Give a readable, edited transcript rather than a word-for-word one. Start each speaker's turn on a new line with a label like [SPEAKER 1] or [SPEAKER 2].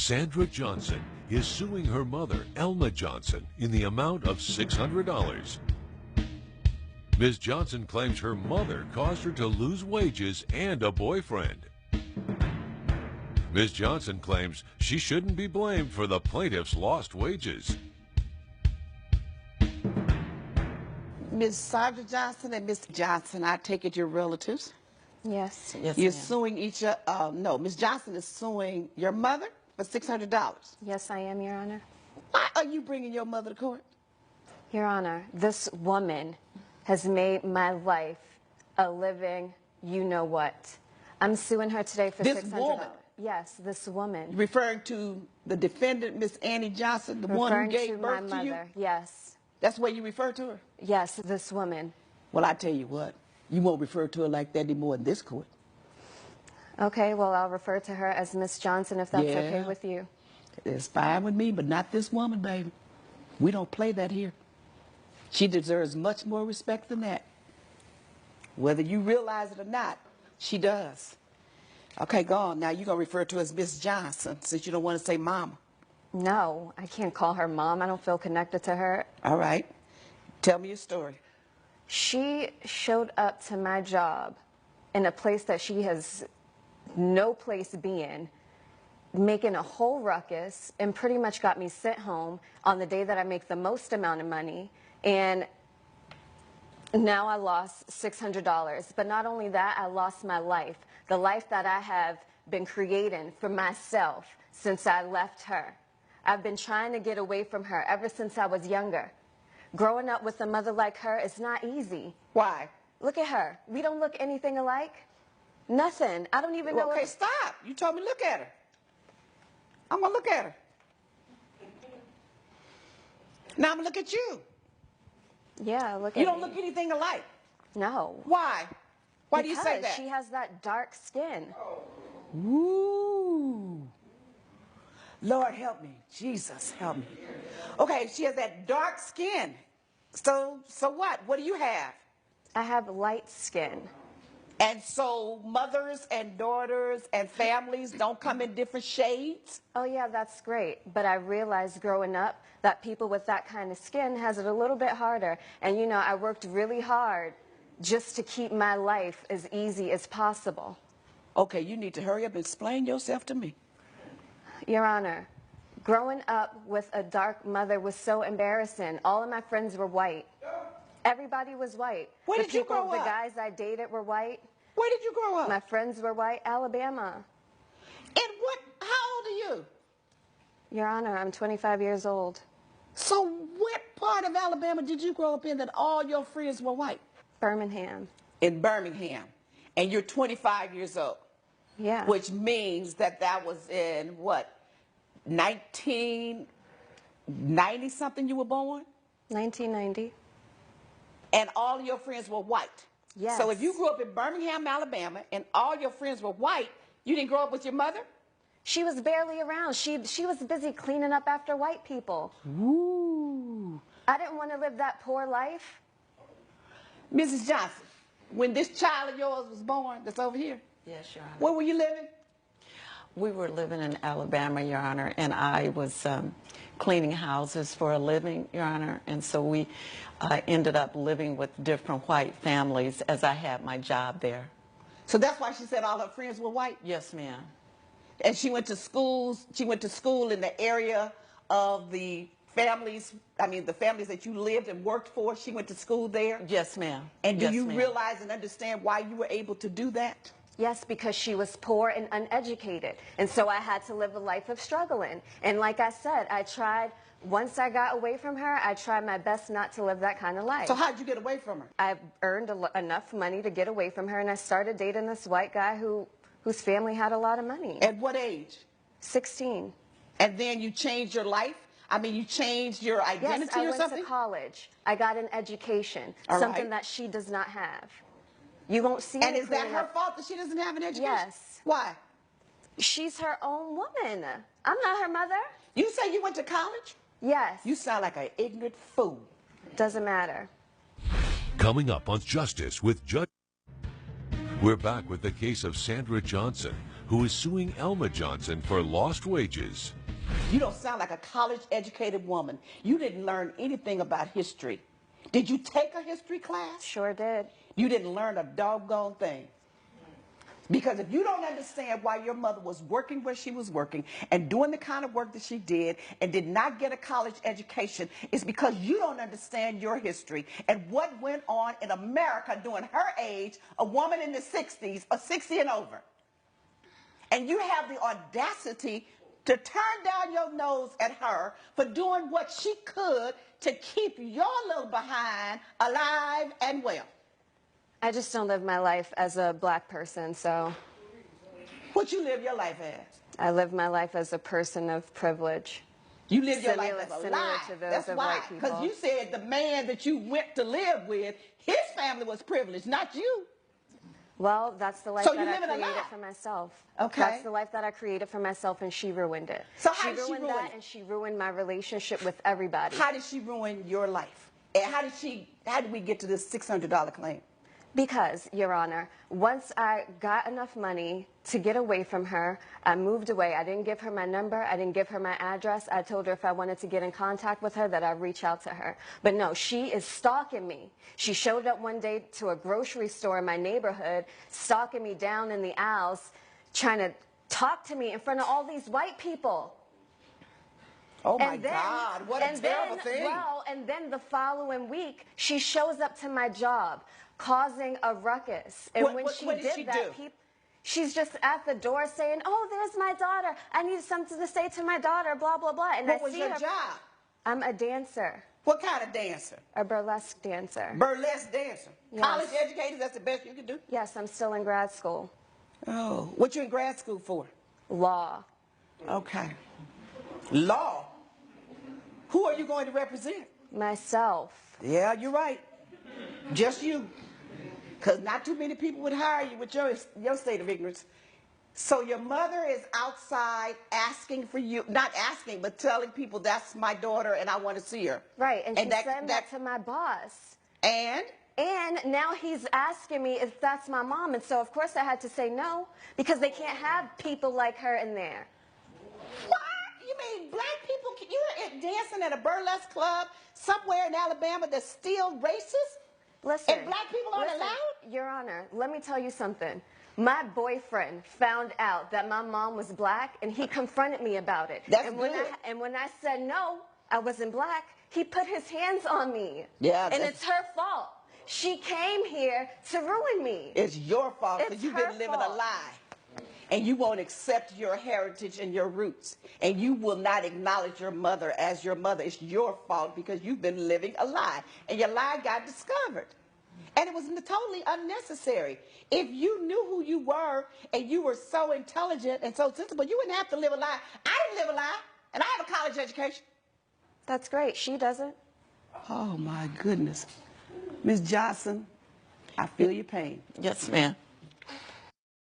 [SPEAKER 1] Sandra Johnson is suing her mother, Elma Johnson, in the amount of $600. Ms. Johnson claims her mother caused her to lose wages and a boyfriend. Ms. Johnson claims she shouldn't be blamed for the plaintiff's lost wages.
[SPEAKER 2] Ms. Sandra Johnson and Ms. Johnson, I take it you're relatives?
[SPEAKER 3] Yes. Yes,
[SPEAKER 2] You're
[SPEAKER 3] ma'am.
[SPEAKER 2] suing each other. No, Ms. Johnson is suing your mother for $600.
[SPEAKER 3] Yes, I am, Your Honor.
[SPEAKER 2] Why are you bringing your mother to court?
[SPEAKER 3] Your Honor, this woman has made my life a living you-know-what. I'm suing her today for
[SPEAKER 2] This
[SPEAKER 3] $600.
[SPEAKER 2] woman?
[SPEAKER 3] Yes, this woman.
[SPEAKER 2] Referring to the defendant, Miss Annie Johnson, the one who gave birth to you?
[SPEAKER 3] Yes.
[SPEAKER 2] That's where you refer to her?
[SPEAKER 3] Yes, this woman.
[SPEAKER 2] Well, I tell you what, you won't refer to her like that anymore in this court.
[SPEAKER 3] Okay, well, I'll refer to her as Miss Johnson if that's okay
[SPEAKER 2] Yeah.
[SPEAKER 3] with you.
[SPEAKER 2] It's fine with me, but not this woman, baby. We don't play that here. She deserves much more respect than that. Whether you realize it or not, she does. Okay, go on. Now you're going to refer to her as Miss Johnson since you don't want to say mama.
[SPEAKER 3] No, I can't call her mom. I don't feel connected to her.
[SPEAKER 2] All right. Tell me your story.
[SPEAKER 3] She showed up to my job in a place that she has no place being, making a whole ruckus, and pretty much got me sent home on the day that I make the most amount of money. And now I lost $600. But not only that, I lost my life, the life that I have been creating for myself since I left her. I've been trying to get away from her ever since I was younger. Growing up with a mother like her is not easy.
[SPEAKER 2] Why?
[SPEAKER 3] Look at her. We don't look anything alike. Nothing. I don't even know.
[SPEAKER 2] Okay, stop. You told me look at her. I'm going to look at her. Now I'm going to look at you.
[SPEAKER 3] Yeah, look at
[SPEAKER 2] You don't
[SPEAKER 3] me.
[SPEAKER 2] look anything alike.
[SPEAKER 3] No.
[SPEAKER 2] Why? Why do you say that?
[SPEAKER 3] Because she has that dark skin.
[SPEAKER 2] Ooh. Lord help me. Jesus help me. Okay, she has that dark skin. So what? What do you have?
[SPEAKER 3] I have light skin.
[SPEAKER 2] And so mothers and daughters and families don't come in different shades?
[SPEAKER 3] Oh yeah, that's great. But I realized growing up that people with that kind of skin has it a little bit harder. And you know, I worked really hard just to keep my life as easy as possible.
[SPEAKER 2] Okay, you need to hurry up and explain yourself to me.
[SPEAKER 3] Your Honor, growing up with a dark mother was so embarrassing. All of my friends were white. Everybody was white.
[SPEAKER 2] Where did you grow
[SPEAKER 3] The
[SPEAKER 2] up?
[SPEAKER 3] guys I dated were white.
[SPEAKER 2] Where did you grow up?
[SPEAKER 3] My friends were white. Alabama.
[SPEAKER 2] And what? How old are you?
[SPEAKER 3] Your Honor, I'm 25 years old.
[SPEAKER 2] So what part of Alabama did you grow up in that all your friends were white?
[SPEAKER 3] Birmingham.
[SPEAKER 2] In Birmingham. And you're 25 years old.
[SPEAKER 3] Yeah.
[SPEAKER 2] Which means that was in what? 1990 something you were born?
[SPEAKER 3] 1990.
[SPEAKER 2] And all of your friends were white.
[SPEAKER 3] Yes.
[SPEAKER 2] So if you grew up in Birmingham, Alabama, and all your friends were white, you didn't grow up with your mother?
[SPEAKER 3] She was barely around. She was busy cleaning up after white people.
[SPEAKER 2] Ooh.
[SPEAKER 3] I didn't want to live that poor life.
[SPEAKER 2] Mrs. Johnson, when this child of yours was born, that's over here,
[SPEAKER 4] Yes, Your Honor.
[SPEAKER 2] where were you living?
[SPEAKER 4] We were living in Alabama, Your Honor, and I was cleaning houses for a living, Your Honor, and so we ended up living with different white families as I had my job there.
[SPEAKER 2] So that's why she said all her friends were white?
[SPEAKER 4] Yes, ma'am.
[SPEAKER 2] And she went to school in the area of the families, the families that you lived and worked for, she went to school there?
[SPEAKER 4] Yes, ma'am.
[SPEAKER 2] And do
[SPEAKER 4] Yes,
[SPEAKER 2] you
[SPEAKER 4] ma'am.
[SPEAKER 2] realize and understand why you were able to do that?
[SPEAKER 3] Yes, because she was poor and uneducated. And so I had to live a life of struggling. And like I said, once I got away from her, I tried my best not to live that kind of life.
[SPEAKER 2] So how'd you get away from her?
[SPEAKER 3] I earned enough money to get away from her, and I started dating this white guy whose family had a lot of money.
[SPEAKER 2] At what age?
[SPEAKER 3] 16.
[SPEAKER 2] And then you changed your life? You changed your identity
[SPEAKER 3] Yes, I
[SPEAKER 2] or
[SPEAKER 3] went
[SPEAKER 2] something?
[SPEAKER 3] to college. I got an education,
[SPEAKER 2] All
[SPEAKER 3] something
[SPEAKER 2] right.
[SPEAKER 3] that she does not have. You won't see
[SPEAKER 2] And
[SPEAKER 3] me
[SPEAKER 2] is that
[SPEAKER 3] cleaning
[SPEAKER 2] her
[SPEAKER 3] up.
[SPEAKER 2] fault that she doesn't have an education?
[SPEAKER 3] Yes.
[SPEAKER 2] Why?
[SPEAKER 3] She's her own woman. I'm not her mother.
[SPEAKER 2] You say you went to college?
[SPEAKER 3] Yes.
[SPEAKER 2] You sound like an ignorant fool.
[SPEAKER 3] Doesn't matter.
[SPEAKER 1] Coming up on Justice with Judge. We're back with the case of Sandra Johnson, who is suing Elma Johnson for lost wages.
[SPEAKER 2] You don't sound like a college-educated woman. You didn't learn anything about history. Did you take a history class?
[SPEAKER 3] Sure did.
[SPEAKER 2] You didn't learn a doggone thing. Because if you don't understand why your mother was working where she was working and doing the kind of work that she did and did not get a college education, it's because you don't understand your history and what went on in America during her age, a woman in the 60s or 60 and over. And you have the audacity to turn down your nose at her for doing what she could to keep your little behind alive and well.
[SPEAKER 3] I just don't live my life as a black person, so.
[SPEAKER 2] What you live your life as?
[SPEAKER 3] I live my life as a person of privilege.
[SPEAKER 2] You live your life as a
[SPEAKER 3] Similar
[SPEAKER 2] lie.
[SPEAKER 3] to those
[SPEAKER 2] That's
[SPEAKER 3] of
[SPEAKER 2] why.
[SPEAKER 3] white people.
[SPEAKER 2] Because you said the man that you went to live with, his family was privileged, not you.
[SPEAKER 3] Well, that's the life
[SPEAKER 2] So you
[SPEAKER 3] that I
[SPEAKER 2] live in a
[SPEAKER 3] created
[SPEAKER 2] lie.
[SPEAKER 3] for myself.
[SPEAKER 2] Okay.
[SPEAKER 3] That's the life that I created for myself, and she ruined it.
[SPEAKER 2] So how did she
[SPEAKER 3] ruined
[SPEAKER 2] ruin
[SPEAKER 3] that,
[SPEAKER 2] it?
[SPEAKER 3] and she ruined my relationship with everybody.
[SPEAKER 2] How did she ruin your life? And how did we get to this $600 claim?
[SPEAKER 3] Because, Your Honor, once I got enough money to get away from her, I moved away. I didn't give her my number. I didn't give her my address. I told her if I wanted to get in contact with her that I'd reach out to her. But no, she is stalking me. She showed up one day to a grocery store in my neighborhood, stalking me down in the aisles, trying to talk to me in front of all these white people.
[SPEAKER 2] Oh my God, what a terrible thing.
[SPEAKER 3] Well, and then the following week, she shows up to my job, causing a ruckus. And
[SPEAKER 2] What did she do?
[SPEAKER 3] She's just at the door saying, "Oh, there's my daughter. I need something to say to my daughter, blah, blah, blah." And
[SPEAKER 2] What
[SPEAKER 3] I
[SPEAKER 2] was
[SPEAKER 3] see
[SPEAKER 2] your
[SPEAKER 3] her.
[SPEAKER 2] job?
[SPEAKER 3] I'm a dancer,
[SPEAKER 2] What kind of dancer?
[SPEAKER 3] a burlesque dancer.
[SPEAKER 2] Burlesque dancer.
[SPEAKER 3] Yes.
[SPEAKER 2] College educated, that's the best you can do?
[SPEAKER 3] Yes, I'm still in grad school.
[SPEAKER 2] Oh, what you in grad school for?
[SPEAKER 3] Law.
[SPEAKER 2] Okay. Law? Who are you going to represent?
[SPEAKER 3] Myself.
[SPEAKER 2] Yeah, you're right. Just you. Because not too many people would hire you with your state of ignorance. So your mother is outside asking for you, not asking, but telling people, that's my daughter and I want to see her.
[SPEAKER 3] Right, and she said that to my boss.
[SPEAKER 2] And
[SPEAKER 3] now he's asking me if that's my mom. And so, of course, I had to say no, because they can't have people like her in there.
[SPEAKER 2] what? You mean black people, you're dancing at a burlesque club somewhere in Alabama that's still racist?
[SPEAKER 3] Listen.
[SPEAKER 2] And black people aren't allowed?
[SPEAKER 3] Your Honor, let me tell you something. My boyfriend found out that my mom was black, and he confronted me about it.
[SPEAKER 2] That's
[SPEAKER 3] and
[SPEAKER 2] good.
[SPEAKER 3] when I said no, I wasn't black, he put his hands on me.
[SPEAKER 2] Yeah,
[SPEAKER 3] and it's her fault. She came here to ruin me.
[SPEAKER 2] It's your fault because
[SPEAKER 3] It's
[SPEAKER 2] you've
[SPEAKER 3] her
[SPEAKER 2] been living a
[SPEAKER 3] fault.
[SPEAKER 2] lie. And you won't accept your heritage and your roots. And you will not acknowledge your mother as your mother. It's your fault because you've been living a lie. And your lie got discovered. And it was totally unnecessary. If you knew who you were and you were so intelligent and so sensible, you wouldn't have to live a lie. I didn't live a lie, and I have a college education.
[SPEAKER 3] That's great. She doesn't.
[SPEAKER 2] Oh, my goodness. Ms. Johnson, I feel your pain.
[SPEAKER 4] Yes, ma'am.